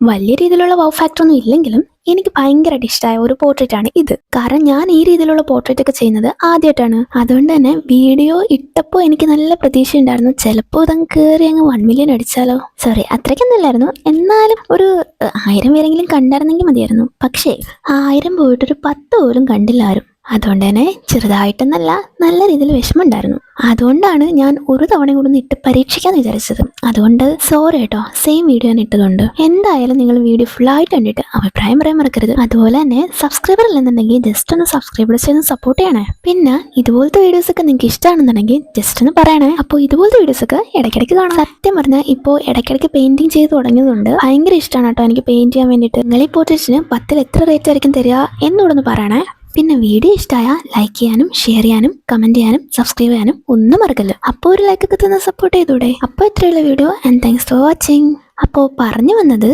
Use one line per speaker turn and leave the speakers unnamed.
വലിയ രീതിയിലുള്ള wow factor ഒന്നും ഇല്ലെങ്കിലും എനിക്ക് ഭയങ്കരമായിട്ട് ഇഷ്ടമായ ഒരു പോർട്രേറ്റ് ആണ് ഇത്. കാരണം ഞാൻ ഈ രീതിയിലുള്ള പോർട്രേറ്റ് ഒക്കെ ചെയ്യുന്നത് ആദ്യമായിട്ടാണ്. അതുകൊണ്ട് തന്നെ വീഡിയോ ഇട്ടപ്പോൾ എനിക്ക് നല്ല പ്രതീക്ഷ ഉണ്ടായിരുന്നു, ചിലപ്പോൾ ഇതങ്ങ് കയറി അങ്ങ് 1 മില്യൺ അടിച്ചാലോ. സോറി, അത്രയ്ക്കൊന്നുമില്ലായിരുന്നു, എന്നാലും ഒരു 1000 പേരെങ്കിലും കണ്ടായിരുന്നെങ്കിൽ മതിയായിരുന്നു. പക്ഷേ 1000 പോയിട്ടൊരു 10 പോലും കണ്ടില്ല ആരും. അതുകൊണ്ട് തന്നെ ചെറുതായിട്ടെന്നല്ല, നല്ല രീതിയിൽ വിഷമമുണ്ടായിരുന്നു. അതുകൊണ്ടാണ് ഞാൻ ഒരു തവണ കൂടെ ഒന്ന് ഇട്ട് പരീക്ഷിക്കാന്ന് വിചാരിച്ചത്. അതുകൊണ്ട് സോറി കേട്ടോ, സെയിം വീഡിയോ ഞാൻ ഇട്ടതുകൊണ്ട്. എന്തായാലും നിങ്ങൾ വീഡിയോ ഫുള്ളായിട്ട് കണ്ടിട്ട് അഭിപ്രായം പറയാൻ മറക്കരുത്. അതുപോലെ തന്നെ സബ്സ്ക്രൈബർ അല്ലെന്നുണ്ടെങ്കിൽ ജസ്റ്റ് ഒന്ന് സബ്സ്ക്രൈബ് ചെയ്ത് സപ്പോർട്ട് ചെയ്യണേ. പിന്നെ ഇതുപോലത്തെ വീഡിയോസ് ഒക്കെ നിങ്ങൾക്ക് ഇഷ്ടമാണെന്നുണ്ടെങ്കിൽ ജസ്റ്റ് ഒന്ന് പറയണേ. അപ്പോൾ ഇതുപോലത്തെ വീഡിയോസ് ഒക്കെ ഇടയ്ക്കിടയ്ക്ക് കാണാം. സത്യം പറഞ്ഞാൽ ഇപ്പോൾ ഇടയ്ക്കിടയ്ക്ക് പെയിന്റിങ് ചെയ്ത് തുടങ്ങിയതുകൊണ്ട് ഭയങ്കര ഇഷ്ടമാണ് കേട്ടോ എനിക്ക് പെയിന്റ് ചെയ്യാൻ വേണ്ടിയിട്ട്. നിങ്ങൾ ഈ പോർട്രേറ്റിന് 10ൽ എത്ര റേറ്റ് ആയിരിക്കും തരിക എന്നോട് ഒന്ന് പറയണേ. പിന്നെ വീഡിയോ ഇഷ്ടമായ ലൈക്ക് ചെയ്യാനും ഷെയർ ചെയ്യാനും കമന്റ് ചെയ്യാനും സബ്സ്ക്രൈബ് ചെയ്യാനും ഒന്നും മറക്കല്ല. അപ്പോൾ ഒരു ലൈക്ക് ഒക്കെ തന്ന് സപ്പോർട്ട് ചെയ്തൂടെ. അപ്പോൾ ഇത്രയുള്ള video and thanks for watching. അപ്പോൾ പറഞ്ഞു വന്നത്